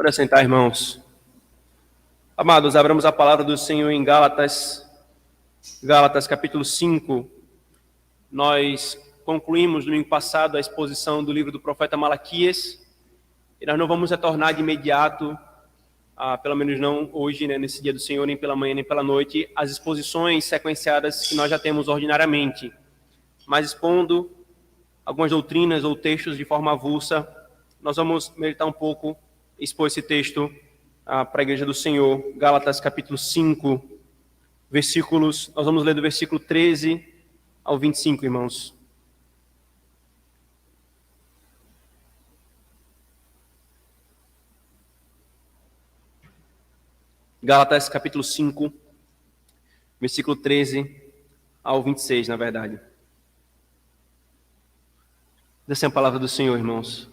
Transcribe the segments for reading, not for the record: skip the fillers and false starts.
Para sentar, irmãos. Amados, abramos a palavra do Senhor em Gálatas capítulo 5. Nós concluímos domingo passado a exposição do livro do profeta Malaquias, e nós não vamos retornar de imediato, pelo menos não hoje, né, nesse dia do Senhor, nem pela manhã, nem pela noite, as exposições sequenciadas que nós já temos ordinariamente, mas expondo algumas doutrinas ou textos de forma avulsa. Nós vamos meditar um pouco, expor esse texto para a Igreja do Senhor, Gálatas capítulo 5, nós vamos ler do versículo 13 ao 25, irmãos. Gálatas capítulo 5, versículo 13 ao 26, na verdade. Essa é a palavra do Senhor, irmãos.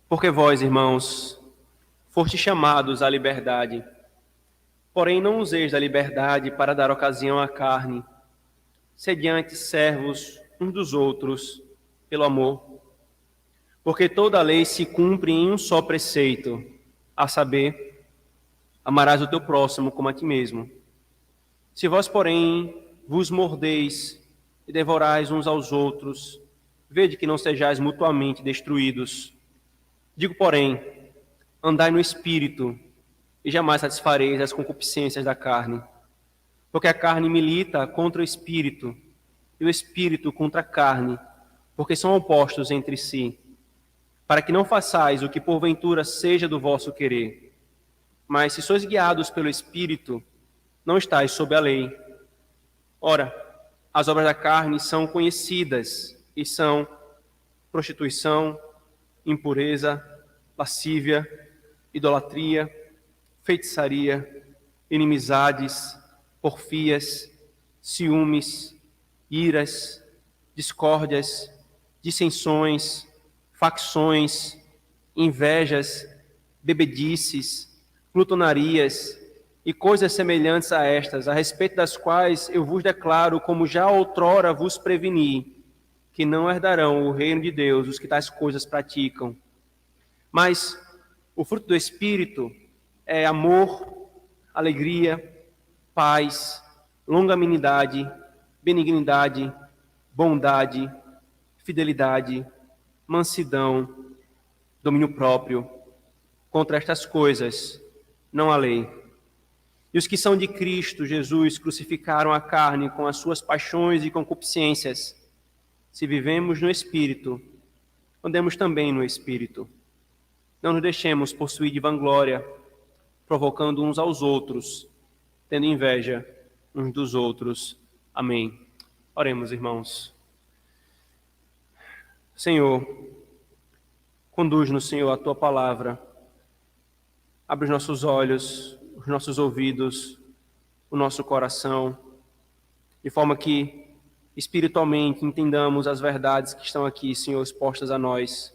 Porque vós, irmãos, fostes chamados à liberdade, porém não useis da liberdade para dar ocasião à carne. Sede antes servos uns dos outros pelo amor. Porque toda a lei se cumpre em um só preceito, a saber, amarás o teu próximo como a ti mesmo. Se vós, porém, vos mordeis e devorais uns aos outros, vede que não sejais mutuamente destruídos. Digo, porém, andai no Espírito, e jamais satisfareis as concupiscências da carne. Porque a carne milita contra o Espírito, e o Espírito contra a carne, porque são opostos entre si, para que não façais o que porventura seja do vosso querer. Mas se sois guiados pelo Espírito, não estáis sob a lei. Ora, as obras da carne são conhecidas, e são prostituição, impureza, lascívia, idolatria, feitiçaria, inimizades, porfias, ciúmes, iras, discórdias, dissensões, facções, invejas, bebedices, glutonarias e coisas semelhantes a estas, a respeito das quais eu vos declaro, como já outrora vos preveni, que não herdarão o reino de Deus os que tais coisas praticam. Mas o fruto do Espírito é amor, alegria, paz, longanimidade, benignidade, bondade, fidelidade, mansidão, domínio próprio. Contra estas coisas não há lei. E os que são de Cristo Jesus crucificaram a carne com as suas paixões e concupiscências. Se vivemos no Espírito, andemos também no Espírito. Não nos deixemos possuir de vanglória, provocando uns aos outros, tendo inveja uns dos outros. Amém. Oremos, irmãos. Senhor, conduz-nos, Senhor, a Tua palavra. Abre os nossos olhos, os nossos ouvidos, o nosso coração, de forma que espiritualmente entendamos as verdades que estão aqui, Senhor, expostas a nós.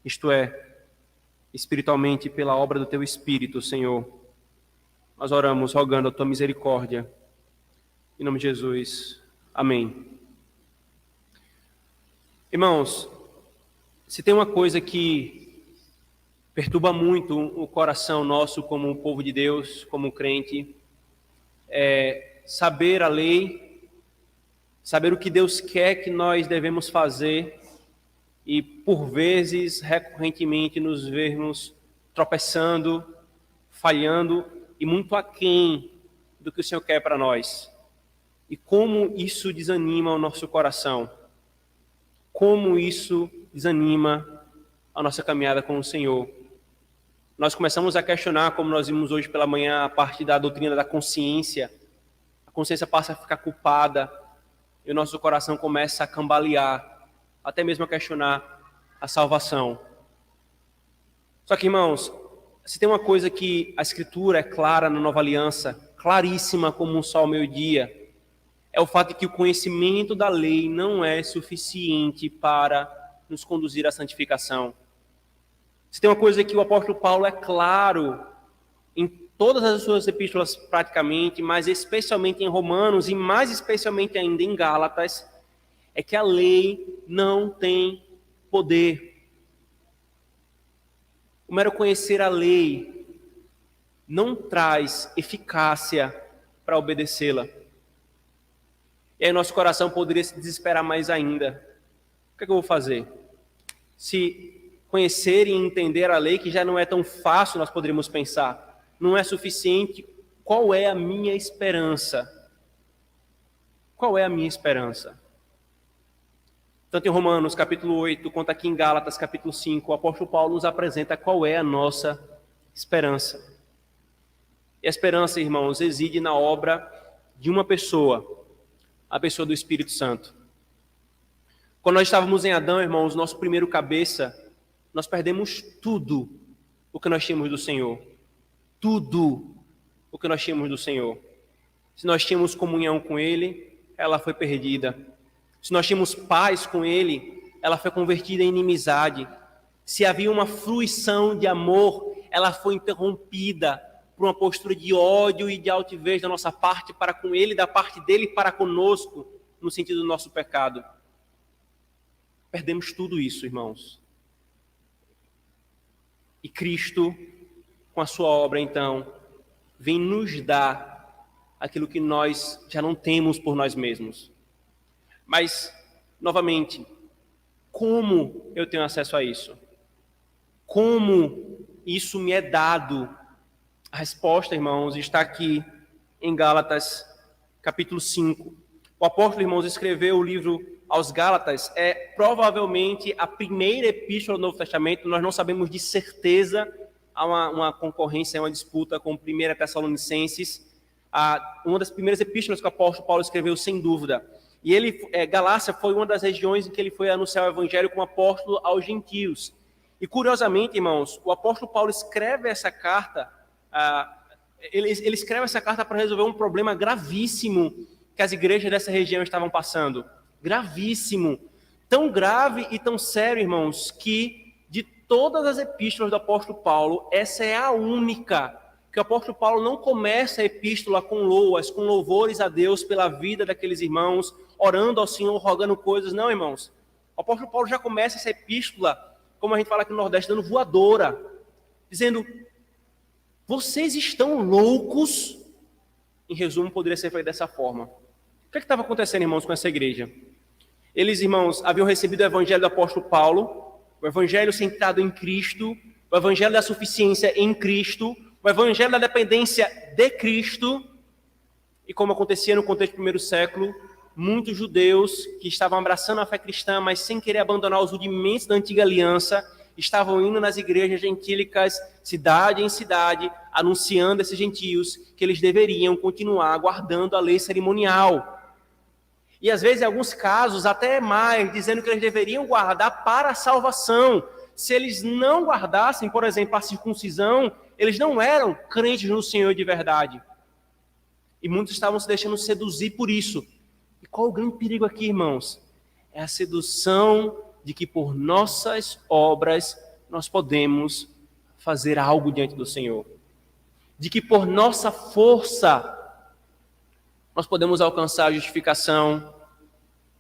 Isto é, espiritualmente pela obra do Teu Espírito, Senhor. Nós oramos rogando a Tua misericórdia. Em nome de Jesus. Amém. Irmãos, se tem uma coisa que perturba muito o coração nosso como povo de Deus, como crente, é saber a lei, saber o que Deus quer que nós devemos fazer e, por vezes, recorrentemente, nos vermos tropeçando, falhando e muito aquém do que o Senhor quer para nós. E como isso desanima o nosso coração. Como isso desanima a nossa caminhada com o Senhor. Nós começamos a questionar, como nós vimos hoje pela manhã, a parte da doutrina da consciência. A consciência passa a ficar culpada e o nosso coração começa a cambalear, até mesmo a questionar a salvação. Só que, irmãos, se tem uma coisa que a Escritura é clara na Nova Aliança, claríssima como um sol ao meio-dia, é o fato de que o conhecimento da lei não é suficiente para nos conduzir à santificação. Se tem uma coisa que o apóstolo Paulo é claro em todas as suas epístolas praticamente, mas especialmente em Romanos e mais especialmente ainda em Gálatas, é que a lei não tem poder. O o mero conhecer a lei não traz eficácia para obedecê-la. E aí nosso coração poderia se desesperar mais ainda. O que é que eu vou fazer? Se conhecer e entender a lei, que já não é tão fácil, nós poderíamos pensar, não é suficiente, qual é a minha esperança? Qual é a minha esperança? Tanto em Romanos, capítulo 8, quanto aqui em Gálatas, capítulo 5, o apóstolo Paulo nos apresenta qual é a nossa esperança. E a esperança, irmãos, reside na obra de uma pessoa, a pessoa do Espírito Santo. Quando nós estávamos em Adão, irmãos, nosso primeiro cabeça, nós perdemos tudo o que nós tínhamos do Senhor. Tudo o que nós tínhamos do Senhor. Se nós tínhamos comunhão com Ele, ela foi perdida. Se nós tínhamos paz com Ele, ela foi convertida em inimizade. Se havia uma fruição de amor, ela foi interrompida por uma postura de ódio e de altivez da nossa parte para com Ele, da parte dEle para conosco, no sentido do nosso pecado. Perdemos tudo isso, irmãos. E Cristo, com a sua obra, então, vem nos dar aquilo que nós já não temos por nós mesmos. Mas, novamente, como eu tenho acesso a isso? Como isso me é dado? A resposta, irmãos, está aqui em Gálatas, capítulo 5. O apóstolo, irmãos, escreveu o livro aos Gálatas, é provavelmente a primeira epístola do Novo Testamento. Nós não sabemos de certeza, há uma concorrência, uma disputa com 1 Tessalonicenses, uma das primeiras epístolas que o apóstolo Paulo escreveu, sem dúvida. E Galácia foi uma das regiões em que ele foi anunciar o evangelho como apóstolo aos gentios. E curiosamente, irmãos, o apóstolo Paulo escreve essa carta, ele escreve essa carta para resolver um problema gravíssimo que as igrejas dessa região estavam passando. Gravíssimo. Tão grave e tão sério, irmãos, que de todas as epístolas do apóstolo Paulo, essa é a única que o apóstolo Paulo não começa a epístola com loas, com louvores a Deus pela vida daqueles irmãos, orando ao Senhor, rogando coisas. Não, irmãos. O apóstolo Paulo já começa essa epístola, como a gente fala aqui no Nordeste, dando voadora, dizendo: vocês estão loucos? Em resumo, poderia ser feito dessa forma. O que estava acontecendo, irmãos, com essa igreja? Eles, irmãos, haviam recebido o evangelho do apóstolo Paulo, o evangelho centrado em Cristo, o evangelho da suficiência em Cristo, o evangelho da dependência de Cristo. E como acontecia no contexto do primeiro século, muitos judeus que estavam abraçando a fé cristã, mas sem querer abandonar os rudimentos da antiga aliança, estavam indo nas igrejas gentílicas, cidade em cidade, anunciando a esses gentios que eles deveriam continuar guardando a lei cerimonial. E às vezes, em alguns casos, até mais, dizendo que eles deveriam guardar para a salvação. Se eles não guardassem, por exemplo, a circuncisão, eles não eram crentes no Senhor de verdade. E muitos estavam se deixando seduzir por isso. E qual o grande perigo aqui, irmãos? É a sedução de que por nossas obras nós podemos fazer algo diante do Senhor. De que por nossa força nós podemos alcançar a justificação,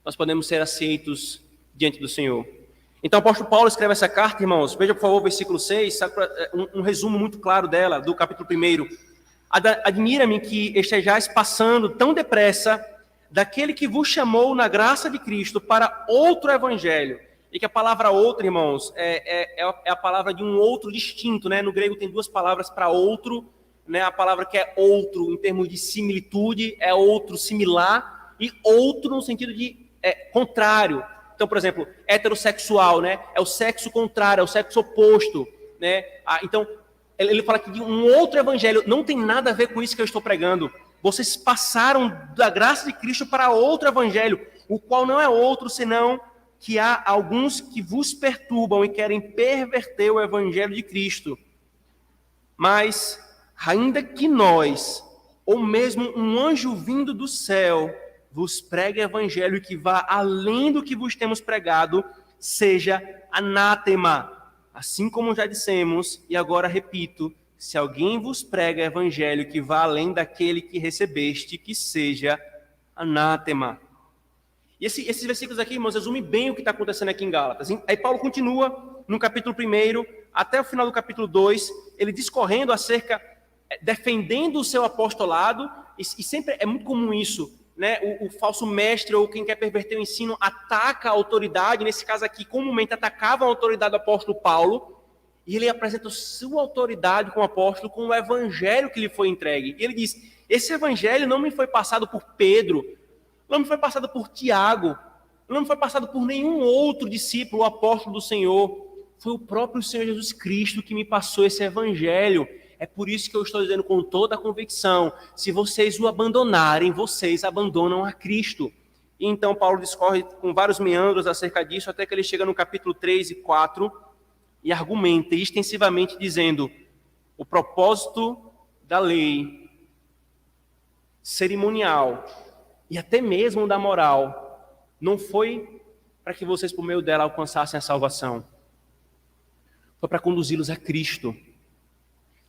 nós podemos ser aceitos diante do Senhor. Então o apóstolo Paulo escreve essa carta, irmãos. Veja, por favor, o versículo 6, um resumo muito claro dela, do capítulo 1. Admira-me que estejais passando tão depressa daquele que vos chamou na graça de Cristo para outro evangelho. E que a palavra outro, irmãos, é a palavra de um outro distinto, né? No grego tem duas palavras para outro, né? A palavra que é outro, em termos de similitude, é outro similar, e outro no sentido de contrário. Então, por exemplo, heterossexual, né? É o sexo contrário, é o sexo oposto, né? Então, ele fala que um outro evangelho não tem nada a ver com isso que eu estou pregando. Vocês passaram da graça de Cristo para outro evangelho, o qual não é outro senão que há alguns que vos perturbam e querem perverter o evangelho de Cristo. Mas, ainda que nós, ou mesmo um anjo vindo do céu, vos pregue evangelho que vá além do que vos temos pregado, seja anátema. Assim como já dissemos, e agora repito, se alguém vos prega evangelho que vá além daquele que recebeste, que seja anátema. E esses versículos aqui, irmãos, resumem bem o que está acontecendo aqui em Gálatas. Aí Paulo continua no capítulo 1 até o final do capítulo 2, ele discorrendo acerca, defendendo o seu apostolado, e sempre é muito comum isso, né? O falso mestre ou quem quer perverter o ensino ataca a autoridade, nesse caso aqui, comumente atacava a autoridade do apóstolo Paulo, e ele apresenta sua autoridade como apóstolo com o evangelho que lhe foi entregue. E ele diz, esse evangelho não me foi passado por Pedro, não me foi passado por Tiago, não me foi passado por nenhum outro discípulo, o apóstolo do Senhor. Foi o próprio Senhor Jesus Cristo que me passou esse evangelho. É por isso que eu estou dizendo com toda a convicção, se vocês o abandonarem, vocês abandonam a Cristo. E então Paulo discorre com vários meandros acerca disso, até que ele chega no capítulo 3 e 4, e argumenta extensivamente dizendo, o propósito da lei cerimonial e até mesmo da moral não foi para que vocês por meio dela alcançassem a salvação, foi para conduzi-los a Cristo.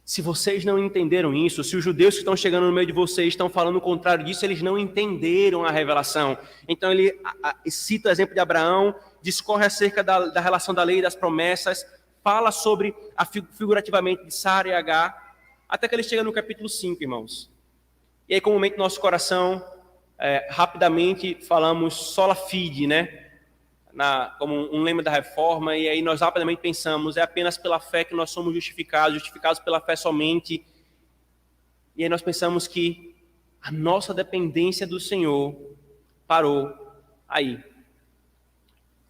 Se vocês não entenderam isso, se os judeus que estão chegando no meio de vocês estão falando o contrário disso, eles não entenderam a revelação. Então ele cita o exemplo de Abraão, discorre acerca da relação da lei e das promessas, fala sobre, figurativamente, de Sara e Agar, até que ele chega no capítulo 5, irmãos. E aí, comumente, no nosso coração, rapidamente falamos sola fide, né? Como um lema da reforma, e aí nós rapidamente pensamos, é apenas pela fé que nós somos justificados pela fé somente. E aí nós pensamos que a nossa dependência do Senhor parou aí.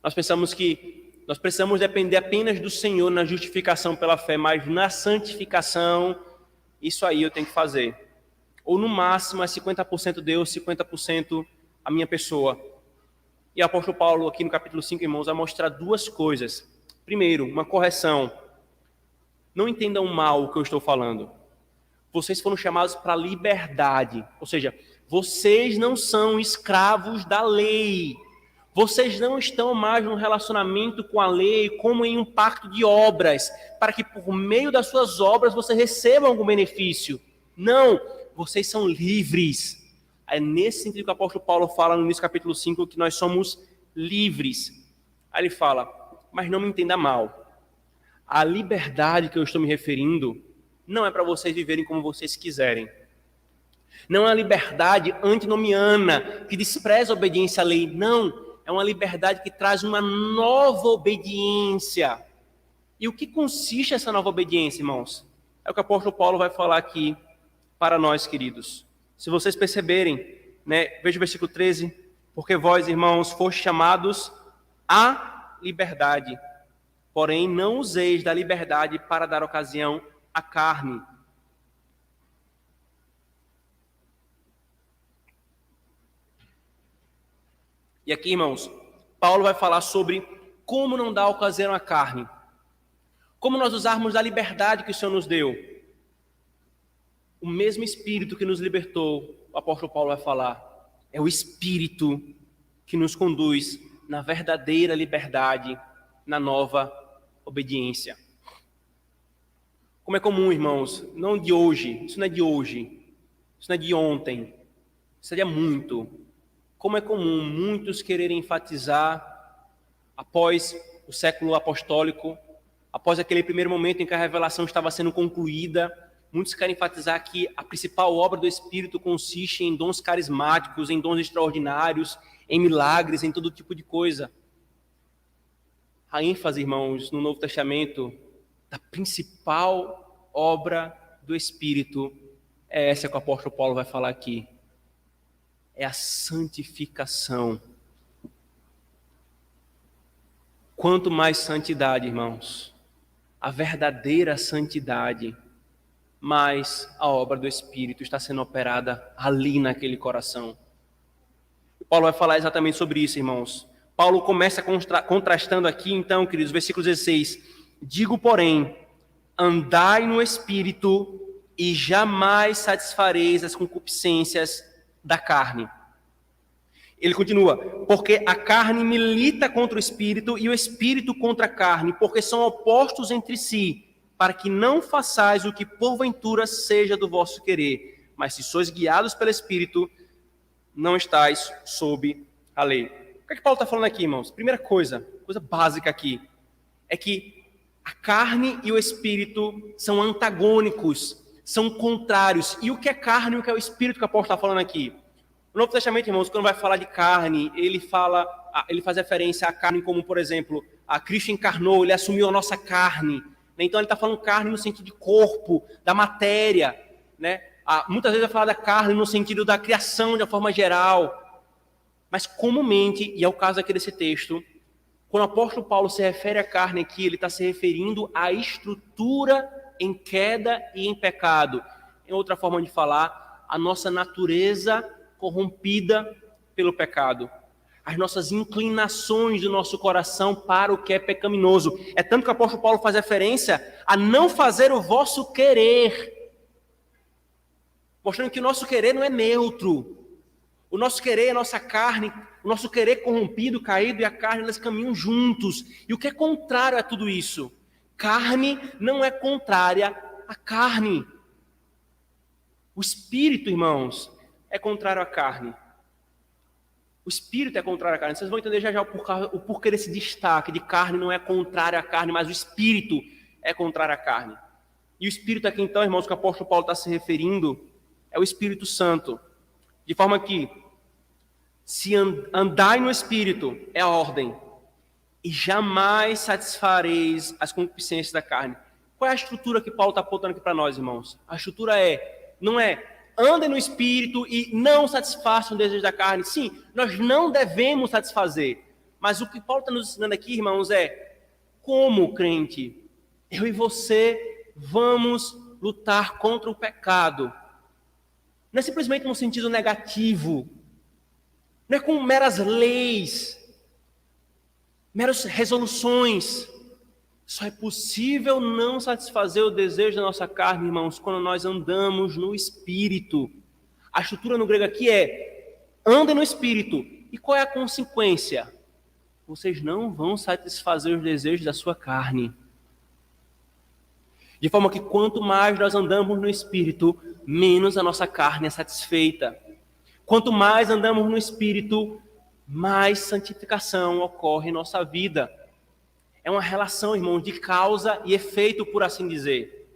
Nós pensamos que nós precisamos depender apenas do Senhor na justificação pela fé, mas na santificação, isso aí eu tenho que fazer. Ou no máximo é 50% Deus, 50% a minha pessoa. E o apóstolo Paulo, aqui no capítulo 5, irmãos, vai mostrar duas coisas. Primeiro, uma correção. Não entendam mal o que eu estou falando. Vocês foram chamados para a liberdade. Ou seja, vocês não são escravos da lei. Vocês não estão mais num relacionamento com a lei como em um pacto de obras, para que por meio das suas obras você receba algum benefício. Não, vocês são livres. É nesse sentido que o apóstolo Paulo fala no início do capítulo 5 que nós somos livres. Aí ele fala, mas não me entenda mal. A liberdade que eu estou me referindo não é para vocês viverem como vocês quiserem. Não é uma liberdade antinomiana que despreza a obediência à lei. Não, é uma liberdade que traz uma nova obediência. E o que consiste essa nova obediência, irmãos? É o que o apóstolo Paulo vai falar aqui para nós, queridos. Se vocês perceberem, né, veja o versículo 13, porque vós, irmãos, fostes chamados à liberdade, porém não useis da liberdade para dar ocasião à carne. E aqui, irmãos, Paulo vai falar sobre como não dar ocasião à carne. Como nós usarmos da liberdade que o Senhor nos deu. O mesmo Espírito que nos libertou, o apóstolo Paulo vai falar, é o Espírito que nos conduz na verdadeira liberdade, na nova obediência. Como é comum, irmãos, não de hoje, isso não é de hoje, isso não é de ontem, isso é de há muito. Como é comum muitos quererem enfatizar, após o século apostólico, após aquele primeiro momento em que a revelação estava sendo concluída, muitos querem enfatizar que a principal obra do Espírito consiste em dons carismáticos, em dons extraordinários, em milagres, em todo tipo de coisa. A ênfase, irmãos, no Novo Testamento, da principal obra do Espírito, é essa que o apóstolo Paulo vai falar aqui. É a santificação. Quanto mais santidade, irmãos, a verdadeira santidade, mas a obra do Espírito está sendo operada ali naquele coração. Paulo vai falar exatamente sobre isso, irmãos. Paulo começa contrastando aqui, então, queridos, versículo 16. Digo, porém, andai no Espírito e jamais satisfareis as concupiscências da carne. Ele continua, porque a carne milita contra o Espírito e o Espírito contra a carne, porque são opostos entre si, para que não façais o que porventura seja do vosso querer. Mas se sois guiados pelo Espírito, não estáis sob a lei. O que é que Paulo está falando aqui, irmãos? Primeira coisa básica aqui, é que A carne e o espírito são antagônicos, são contrários. E o que é carne e o que é o espírito que o apóstolo está falando aqui? O Novo Testamento, irmãos, quando vai falar de carne, ele faz referência à carne como, por exemplo, a Cristo encarnou, ele assumiu a nossa carne. Então ele está falando carne no sentido de corpo, da matéria, né? Muitas vezes vai falar da carne no sentido da criação de uma forma geral. Mas comumente, e é o caso aqui desse texto, quando o apóstolo Paulo se refere à carne aqui, ele está se referindo à estrutura em queda e em pecado. Em outra forma de falar, a nossa natureza corrompida pelo pecado. As nossas inclinações do nosso coração para o que é pecaminoso. É tanto que o apóstolo Paulo faz referência a não fazer o vosso querer. Mostrando que o nosso querer não é neutro. O nosso querer é a nossa carne, o nosso querer corrompido, caído, e a carne, elas caminham juntos. E o que é contrário a tudo isso? Carne não é contrária à carne. O espírito, irmãos, é contrário à carne. O espírito é contrário à carne. Vocês vão entender já o porquê desse destaque de carne não é contrário à carne, mas o espírito é contrário à carne. E o espírito aqui, então, irmãos, que o apóstolo Paulo está se referindo, é o Espírito Santo. De forma que, se andai no Espírito, é a ordem, e jamais satisfareis as concupiscências da carne. Qual é a estrutura que Paulo está apontando aqui para nós, irmãos? A estrutura não é andem no Espírito e não satisfaçam o desejo da carne. Sim, nós não devemos satisfazer. Mas o que Paulo está nos ensinando aqui, irmãos, é como, crente, eu e você vamos lutar contra o pecado. Não é simplesmente no sentido negativo. Não é com meras leis, meras resoluções. Só é possível não satisfazer o desejo da nossa carne, irmãos, quando nós andamos no Espírito. A estrutura no grego aqui é: andem no Espírito. E qual é a consequência? Vocês não vão satisfazer os desejos da sua carne. De forma que quanto mais nós andamos no Espírito, menos a nossa carne é satisfeita. Quanto mais andamos no Espírito, mais santificação ocorre em nossa vida. É uma relação, irmãos, de causa e efeito, por assim dizer.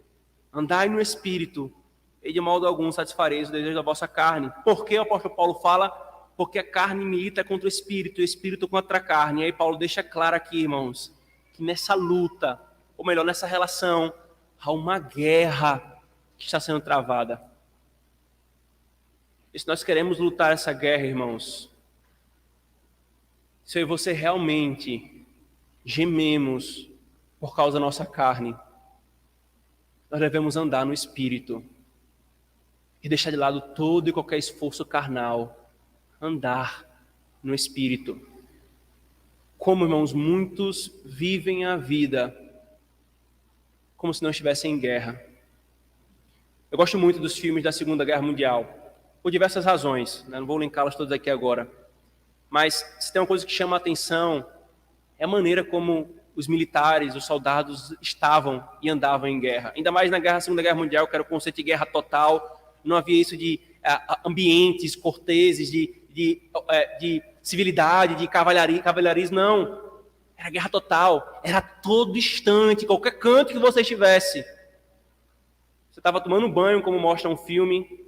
Andai no Espírito, e de modo algum satisfareis o desejo da vossa carne. Por que o apóstolo Paulo fala? Porque a carne milita contra o Espírito, e o Espírito contra a carne. E aí Paulo deixa claro aqui, irmãos, que nessa luta, ou melhor, nessa relação, há uma guerra que está sendo travada. E se nós queremos lutar essa guerra, irmãos, se eu e você realmente gememos por causa da nossa carne, nós devemos andar no Espírito e deixar de lado todo e qualquer esforço carnal, andar no Espírito. Como, irmãos, muitos vivem a vida como se não estivessem em guerra. Eu gosto muito dos filmes da Segunda Guerra Mundial, por diversas razões, né? Não vou linká-las todas aqui agora. Mas se tem uma coisa que chama a atenção, é a maneira como os militares, os soldados estavam e andavam em guerra. Ainda mais na Segunda Guerra Mundial, que era o conceito de guerra total. Não havia isso de ambientes corteses, de civilidade, de cavalheirismo, não. Era guerra total, era todo instante, qualquer canto que você estivesse. Você estava tomando banho, como mostra um filme,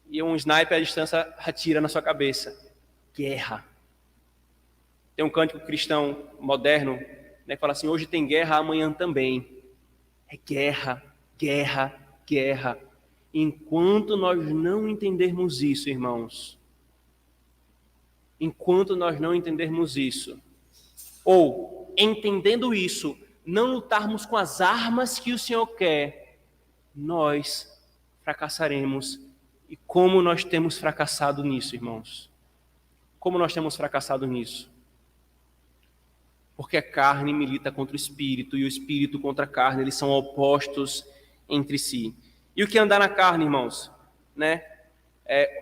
e um sniper à distância atira na sua cabeça. Guerra. Tem um cântico cristão moderno, né, que fala assim: hoje tem guerra, amanhã também. É guerra, guerra, guerra. Enquanto nós não entendermos isso, irmãos, enquanto nós não entendermos isso, ou, entendendo isso, não lutarmos com as armas que o Senhor quer, nós fracassaremos. E como nós temos fracassado nisso, irmãos? Como nós temos fracassado nisso? Porque a carne milita contra o Espírito, e o Espírito contra a carne, eles são opostos entre si. E o que é andar na carne, irmãos? Né?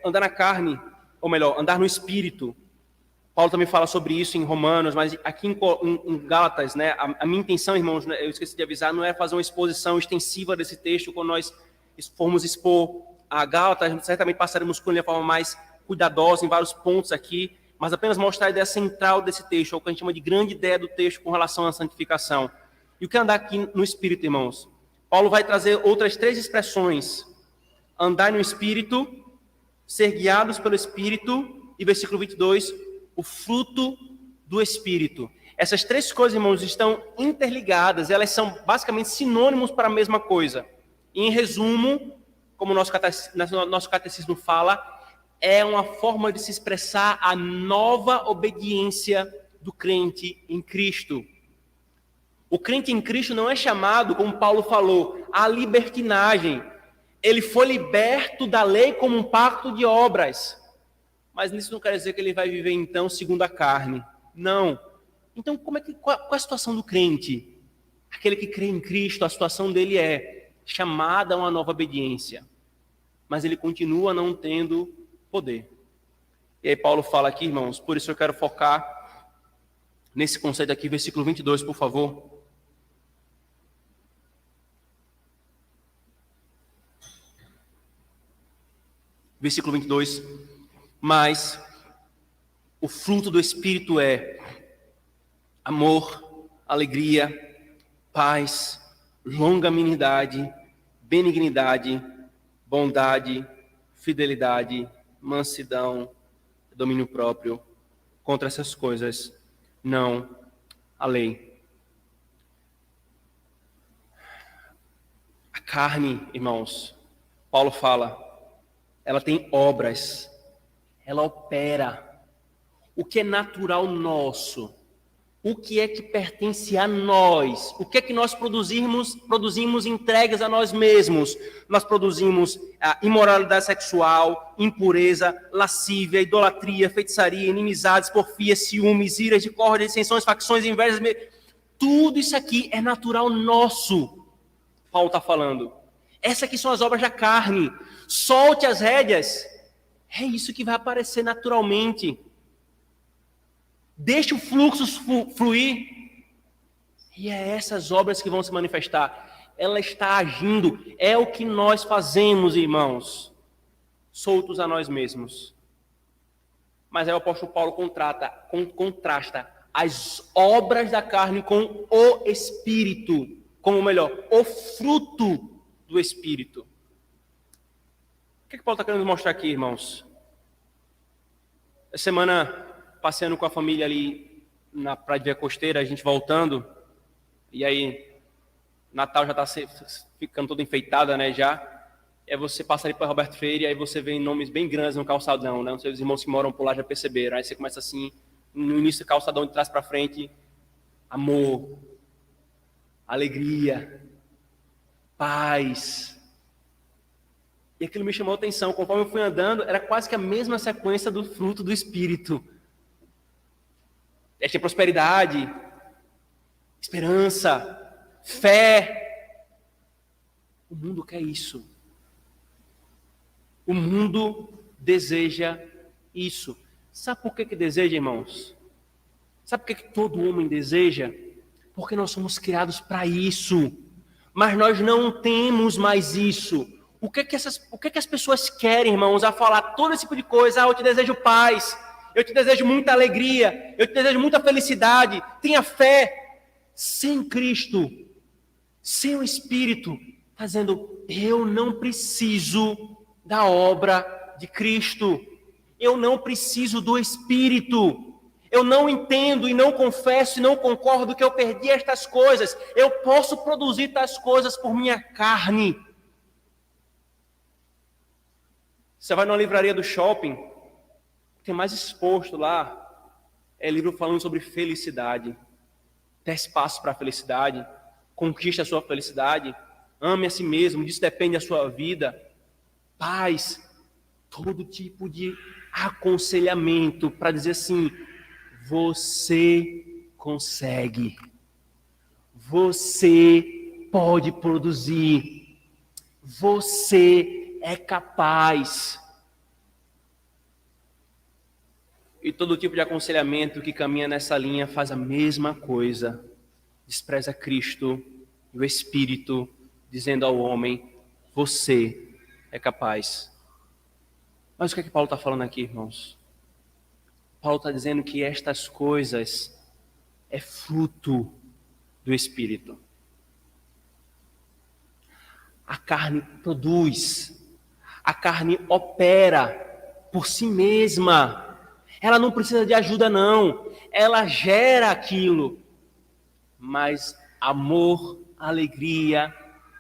Andar na carne, ou melhor, andar no Espírito. Paulo também fala sobre isso em Romanos, mas aqui em Gálatas, né, a minha intenção, irmãos, eu esqueci de avisar, não é fazer uma exposição extensiva desse texto. Quando nós formos expor a Gálatas, certamente passaremos com ele de forma mais cuidadosa em vários pontos aqui, mas apenas mostrar a ideia central desse texto, ou o que a gente chama de grande ideia do texto com relação à santificação. E o que é andar aqui no Espírito, irmãos? Paulo vai trazer outras 3 expressões. Andar no Espírito, ser guiados pelo Espírito, e versículo 22, o fruto do Espírito. Essas 3 coisas, irmãos, estão interligadas, elas são basicamente sinônimos para a mesma coisa. E, em resumo, como o nosso catecismo fala, é uma forma de se expressar a nova obediência do crente em Cristo. O crente em Cristo não é chamado, como Paulo falou, à libertinagem. Ele foi liberto da lei como um pacto de obras. Mas isso não quer dizer que ele vai viver, então, segundo a carne. Não. Então, qual é a situação do crente? Aquele que crê em Cristo, a situação dele é chamada a uma nova obediência. Mas ele continua não tendo poder. E aí Paulo fala aqui, irmãos, por isso eu quero focar nesse conceito aqui, versículo 22, por favor. Versículo 22. Mas o fruto do Espírito é amor, alegria, paz, longanimidade, benignidade, bondade, fidelidade, mansidão, domínio próprio. Contra essas coisas não há lei. A carne, irmãos, Paulo fala, ela tem obras, ela opera. O que é natural nosso, o que é que pertence a nós, o que é que nós produzimos entregues a nós mesmos. Nós produzimos imoralidade sexual, impureza, lascívia, idolatria, feitiçaria, inimizades, porfia, ciúmes, iras, discórdia, dissensões, facções, invejas. Tudo isso aqui é natural nosso, Paulo está falando. Essas aqui são as obras da carne. Solte as rédeas. É isso que vai aparecer naturalmente. Deixe o fluxo fluir. E é essas obras que vão se manifestar. Ela está agindo. É o que nós fazemos, irmãos. Soltos a nós mesmos. Mas aí o apóstolo Paulo contrasta as obras da carne com o Espírito. Como melhor, o fruto do Espírito. O que Paulo está querendo mostrar aqui, irmãos? Essa semana, passeando com a família ali na Praia de Via Costeira, a gente voltando, e aí Natal já está ficando toda enfeitada, né, já. Aí você passa ali para Roberto Freire, e aí você vê nomes bem grandes no calçadão, né? Não sei, os irmãos que moram por lá já perceberam. Aí você começa assim, no início do calçadão, de trás para frente, amor, alegria, paz. E aquilo me chamou a atenção. Conforme eu fui andando, era quase que a mesma sequência do fruto do Espírito. Tinha prosperidade, esperança, fé. O mundo quer isso. O mundo deseja isso. Sabe por que deseja, irmãos? Sabe por que todo homem deseja? Porque nós somos criados para isso. Mas nós não temos mais isso. O que que as pessoas querem, irmãos, a falar todo esse tipo de coisa? Eu te desejo paz, eu te desejo muita alegria, eu te desejo muita felicidade. Tenha fé. Sem Cristo, sem o Espírito, está dizendo, eu não preciso da obra de Cristo. Eu não preciso do Espírito. Eu não entendo e não confesso e não concordo que eu perdi estas coisas. Eu posso produzir tais coisas por minha carne. Você vai numa livraria do shopping, tem mais exposto lá, é livro falando sobre felicidade. 10 passos para a felicidade, conquiste a sua felicidade, ame a si mesmo, disso depende da sua vida. Paz, todo tipo de aconselhamento para dizer assim, você consegue, você pode produzir, você é capaz. E todo tipo de aconselhamento que caminha nessa linha faz a mesma coisa. Despreza Cristo e o Espírito, dizendo ao homem, você é capaz. Mas o que é que Paulo está falando aqui, irmãos? Paulo está dizendo que estas coisas é fruto do Espírito. A carne produz, a carne opera por si mesma. Ela não precisa de ajuda, não. Ela gera aquilo. Mas amor, alegria,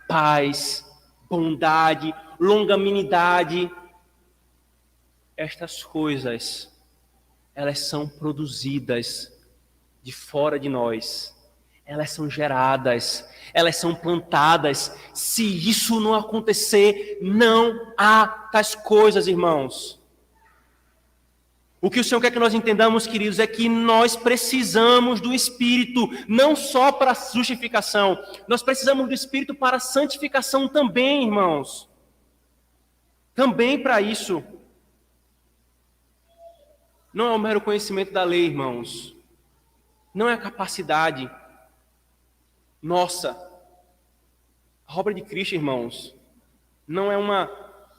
paz, bondade, longanimidade, estas coisas, elas são produzidas de fora de nós. Elas são geradas, elas são plantadas. Se isso não acontecer, não há tais coisas, irmãos. O que o Senhor quer que nós entendamos, queridos, é que nós precisamos do Espírito, não só para a justificação, nós precisamos do Espírito para a santificação também, irmãos. Também para isso. Não é o mero conhecimento da lei, irmãos. Não é a capacidade nossa. A obra de Cristo, irmãos, não é uma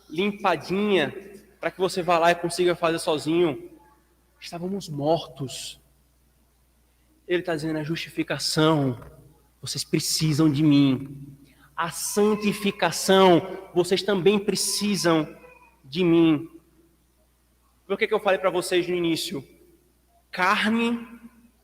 limpadinha para que você vá lá e consiga fazer sozinho. Estávamos mortos. Ele está dizendo a justificação. Vocês precisam de mim. A santificação, vocês também precisam de mim. Por que eu falei para vocês no início? Carne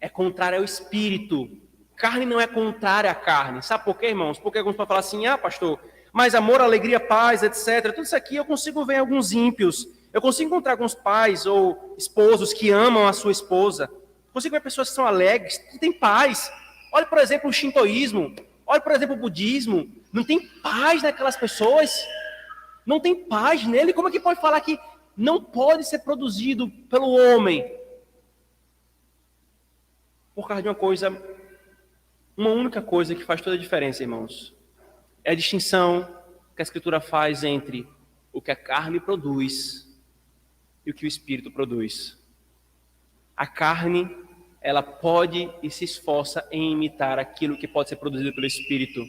é contrária ao espírito. Carne não é contrária à carne. Sabe por quê, irmãos? Porque alguns podem falar assim, pastor, mas amor, alegria, paz, etc. Tudo isso aqui eu consigo ver em alguns ímpios. Eu consigo encontrar alguns pais ou esposos que amam a sua esposa. Eu consigo ver pessoas que são alegres, que têm paz. Olha, por exemplo, o shintoísmo. Olha, por exemplo, o budismo. Não tem paz naquelas pessoas. Não tem paz nele. Como é que pode falar que não pode ser produzido pelo homem? Por causa de uma coisa, uma única coisa que faz toda a diferença, irmãos. É a distinção que a Escritura faz entre o que a carne produz e o que o Espírito produz. A carne, ela pode e se esforça em imitar aquilo que pode ser produzido pelo Espírito.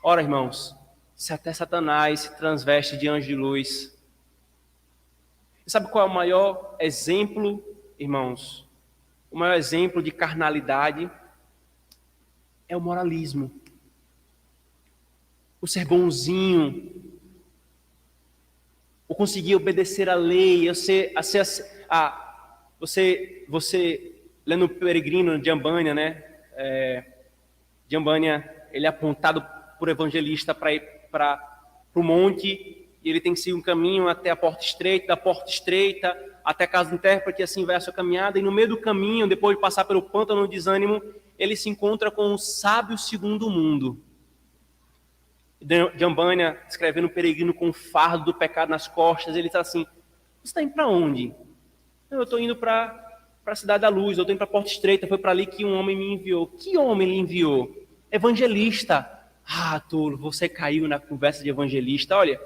Ora, irmãos, se até Satanás se transveste de anjo de luz. E sabe qual é o maior exemplo, irmãos? O maior exemplo de carnalidade é o moralismo. O ser bonzinho, o conseguir obedecer à lei, você lendo o Peregrino de Jambânia, né? Jambânia, ele é apontado por evangelista para ir para o monte, e ele tem que seguir um caminho até a porta estreita, da porta estreita até a casa do intérprete, e assim vai a sua caminhada, e no meio do caminho, depois de passar pelo pântano do desânimo, ele se encontra com o sábio segundo mundo. Jambânia, escrevendo um peregrino com o fardo do pecado nas costas, ele está assim, você está indo para onde? Eu estou indo para a cidade da luz, eu estou indo para a porta estreita, foi para ali que um homem me enviou. Que homem lhe enviou? Evangelista. Tolo, você caiu na conversa de evangelista. Olha,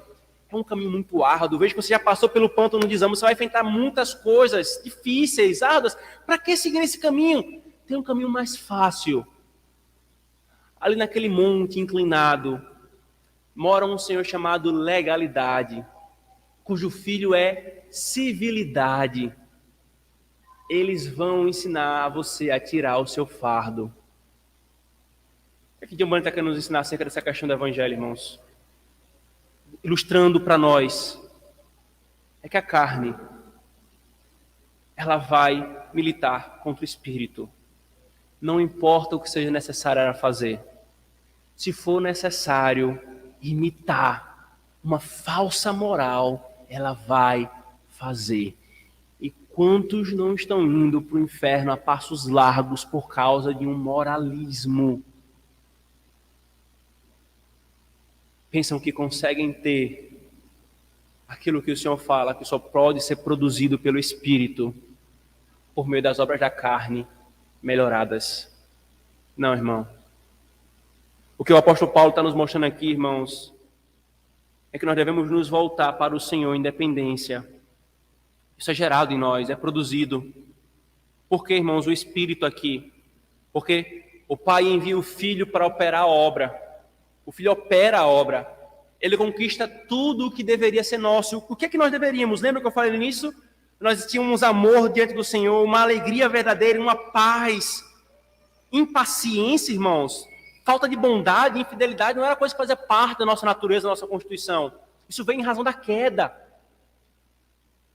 é um caminho muito árduo, vejo que você já passou pelo pântano do desânimo, você vai enfrentar muitas coisas difíceis, árduas. Para que seguir esse caminho? Tem um caminho mais fácil. Ali naquele monte inclinado, mora um senhor chamado legalidade, cujo filho é civilidade. Eles vão ensinar você a tirar o seu fardo. O que Jambânia está querendo nos ensinar acerca dessa questão do evangelho, irmãos? Ilustrando para nós, é que a carne, ela vai militar contra o espírito. Não importa o que seja necessário ela fazer. Se for necessário imitar uma falsa moral, ela vai fazer. E quantos não estão indo para o inferno a passos largos por causa de um moralismo? Pensam que conseguem ter aquilo que o Senhor fala, que só pode ser produzido pelo Espírito, por meio das obras da carne melhoradas. Não, irmão. O que o apóstolo Paulo está nos mostrando aqui, irmãos, é que nós devemos nos voltar para o Senhor em dependência. Isso é gerado em nós, é produzido. Por que, irmãos, o Espírito aqui? Porque o Pai envia o Filho para operar a obra. O Filho opera a obra. Ele conquista tudo o que deveria ser nosso. O que é que nós deveríamos? Lembra que eu falei no início? Nós tínhamos amor diante do Senhor, uma alegria verdadeira, uma paz, impaciência, irmãos. Falta de bondade e infidelidade não era coisa que fazia parte da nossa natureza, da nossa constituição. Isso vem em razão da queda.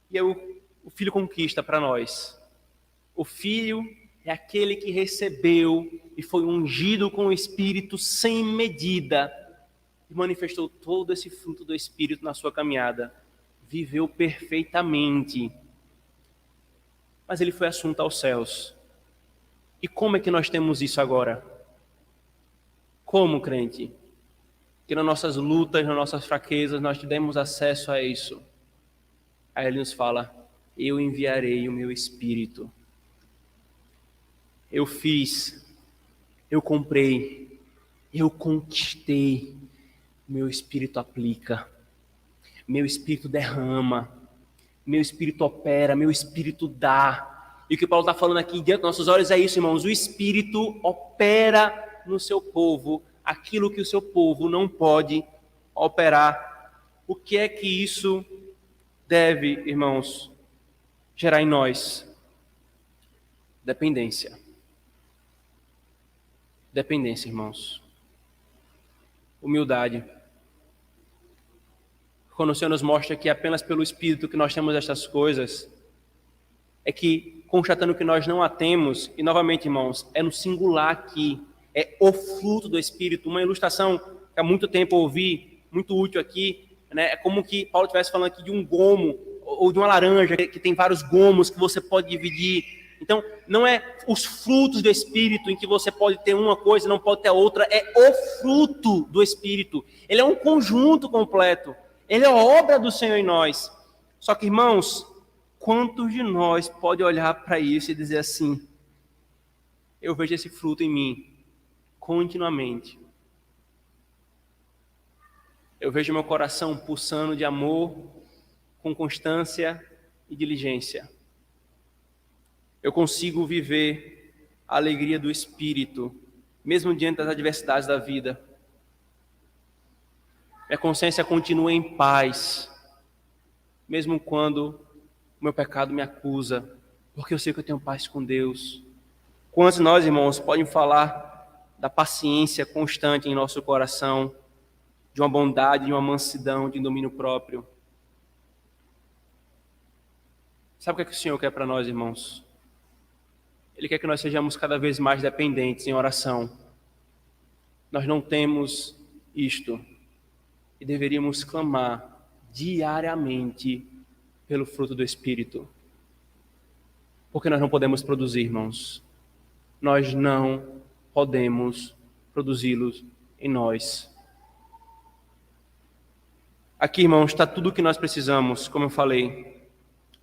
E aí o Filho conquista para nós. O Filho é aquele que recebeu e foi ungido com o Espírito sem medida e manifestou todo esse fruto do Espírito na sua caminhada. Viveu perfeitamente. Mas ele foi assunto aos céus. E como é que nós temos isso agora? Como, crente? Que nas nossas lutas, nas nossas fraquezas, nós tivemos acesso a isso. Aí ele nos fala, eu enviarei o meu Espírito. Eu fiz, eu comprei, eu conquistei. Meu Espírito aplica, meu Espírito derrama, meu Espírito opera, meu Espírito dá. E o que Paulo está falando aqui diante dos nossos olhos é isso, irmãos. O Espírito opera no seu povo aquilo que o seu povo não pode operar. O que é que isso deve, irmãos, gerar em nós? Dependência. Dependência, irmãos. Humildade. Quando o Senhor nos mostra que apenas pelo Espírito que nós temos estas coisas, é que, constatando que nós não a temos, e novamente, irmãos, é no singular aqui, é o fruto do Espírito, uma ilustração que há muito tempo eu ouvi, muito útil aqui, né? É como que Paulo estivesse falando aqui de um gomo, ou de uma laranja, que tem vários gomos que você pode dividir. Então, não é os frutos do Espírito em que você pode ter uma coisa e não pode ter a outra, é o fruto do Espírito. Ele é um conjunto completo. Ele é a obra do Senhor em nós. Só que, irmãos, quantos de nós pode olhar para isso e dizer assim, eu vejo esse fruto em mim continuamente. Eu vejo meu coração pulsando de amor, com constância e diligência. Eu consigo viver a alegria do Espírito, mesmo diante das adversidades da vida. Minha consciência continua em paz, mesmo quando o meu pecado me acusa, porque eu sei que eu tenho paz com Deus. Quantos de nós, irmãos, podem falar da paciência constante em nosso coração, de uma bondade, de uma mansidão, de um domínio próprio? Sabe o que o Senhor quer para nós, irmãos? Ele quer que nós sejamos cada vez mais dependentes em oração. Nós não temos isto e deveríamos clamar diariamente pelo fruto do Espírito. Porque nós não podemos produzir, irmãos. Nós não podemos produzi-los em nós. Aqui, irmãos, está tudo o que nós precisamos, como eu falei.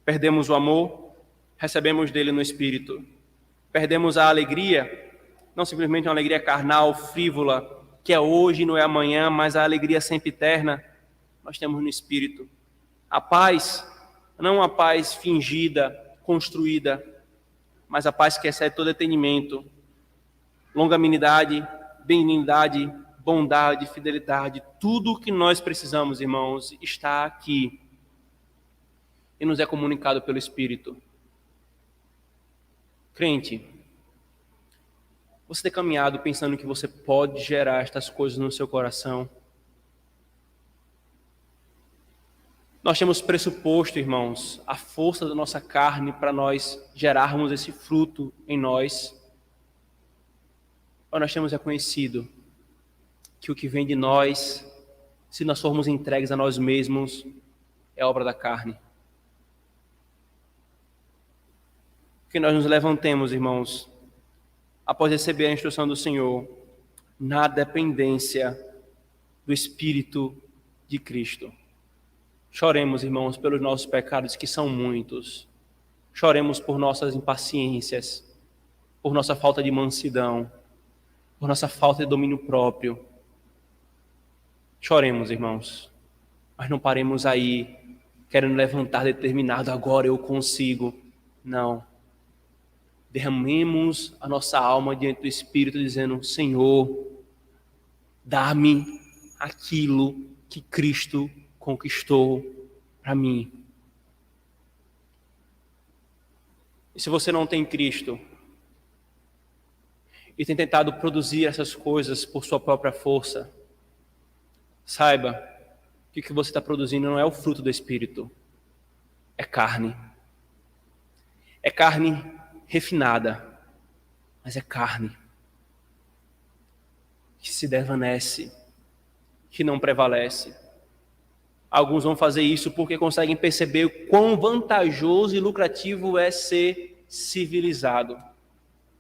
Perdemos o amor, recebemos dele no Espírito. Perdemos a alegria, não simplesmente uma alegria carnal, frívola, que é hoje, não é amanhã, mas a alegria sempre eterna, nós temos no Espírito. A paz, não a paz fingida, construída, mas a paz que excede todo entendimento, longanimidade, benignidade, bondade, fidelidade, tudo o que nós precisamos, irmãos, está aqui e nos é comunicado pelo Espírito. Crente, você tem caminhado pensando que você pode gerar estas coisas no seu coração? Nós temos pressuposto, irmãos, a força da nossa carne para nós gerarmos esse fruto em nós? Ou nós temos reconhecido que o que vem de nós, se nós formos entregues a nós mesmos, é obra da carne? Que nós nos levantemos, irmãos, após receber a instrução do Senhor, na dependência do Espírito de Cristo. Choremos, irmãos, pelos nossos pecados, que são muitos. Choremos por nossas impaciências, por nossa falta de mansidão, por nossa falta de domínio próprio. Choremos, irmãos, mas não paremos aí, querendo levantar determinado, agora eu consigo. Não. Derramemos a nossa alma diante do Espírito, dizendo, Senhor, dá-me aquilo que Cristo conquistou para mim. E se você não tem Cristo, e tem tentado produzir essas coisas por sua própria força, saiba que o que você está produzindo não é o fruto do Espírito, é carne. É carne refinada, mas é carne que se desvanece, que não prevalece. Alguns vão fazer isso porque conseguem perceber o quão vantajoso e lucrativo é ser civilizado.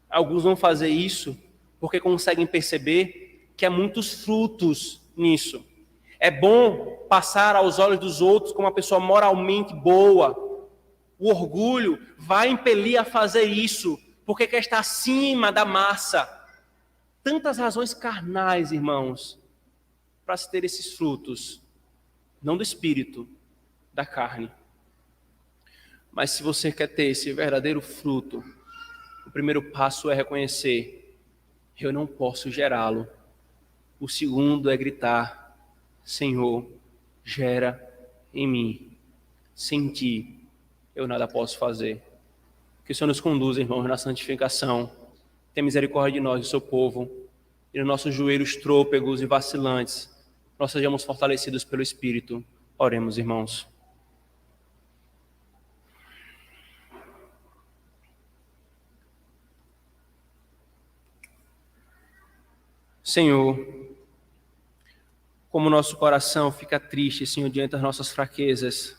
Alguns vão fazer isso porque conseguem perceber que há muitos frutos nisso. É bom passar aos olhos dos outros como uma pessoa moralmente boa. O orgulho vai impelir a fazer isso, porque quer estar acima da massa. Tantas razões carnais, irmãos, para se ter esses frutos. Não do espírito, da carne. Mas se você quer ter esse verdadeiro fruto, o primeiro passo é reconhecer: eu não posso gerá-lo. O segundo é gritar: Senhor, gera em mim. Sem ti, eu nada posso fazer. Que o Senhor nos conduza, irmãos, na santificação. Tenha misericórdia de nós, do seu povo, e nos nossos joelhos trôpegos e vacilantes, nós sejamos fortalecidos pelo Espírito. Oremos, irmãos. Senhor, como nosso coração fica triste, Senhor, diante das nossas fraquezas,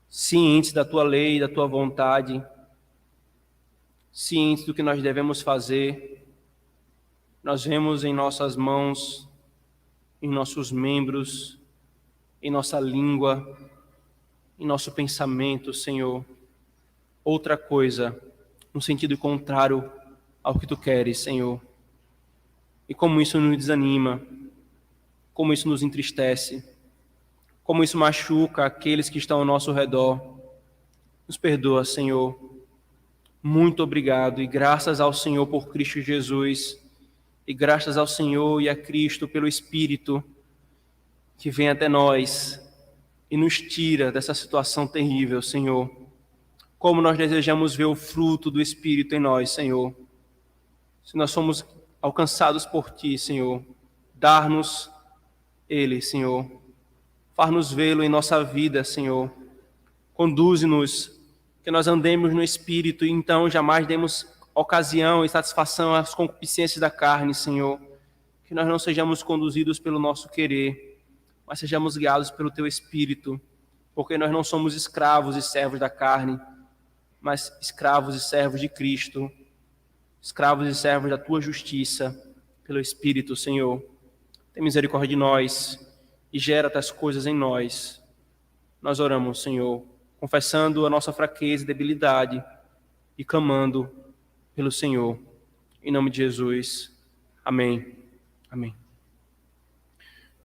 cientes da Tua lei, da Tua vontade, cientes do que nós devemos fazer, nós vemos em nossas mãos, em nossos membros, em nossa língua, em nosso pensamento, Senhor, outra coisa, no sentido contrário ao que Tu queres, Senhor. E como isso nos desanima, como isso nos entristece, como isso machuca aqueles que estão ao nosso redor. Nos perdoa, Senhor. Muito obrigado e graças ao Senhor por Cristo Jesus, e graças ao Senhor e a Cristo pelo Espírito que vem até nós e nos tira dessa situação terrível, Senhor. Como nós desejamos ver o fruto do Espírito em nós, Senhor. Se nós somos alcançados por Ti, Senhor, dar-nos Ele, Senhor. Faz-nos vê-lo em nossa vida, Senhor. Conduze-nos, que nós andemos no Espírito e então jamais demos ocasião e satisfação às concupiscências da carne, Senhor. Que nós não sejamos conduzidos pelo nosso querer, mas sejamos guiados pelo Teu Espírito, porque nós não somos escravos e servos da carne, mas escravos e servos de Cristo, escravos e servos da Tua justiça, pelo Espírito, Senhor. Tem misericórdia de nós e gera tais coisas em nós. Nós oramos, Senhor, confessando a nossa fraqueza e debilidade e clamando pelo Senhor. Em nome de Jesus. Amém. Amém.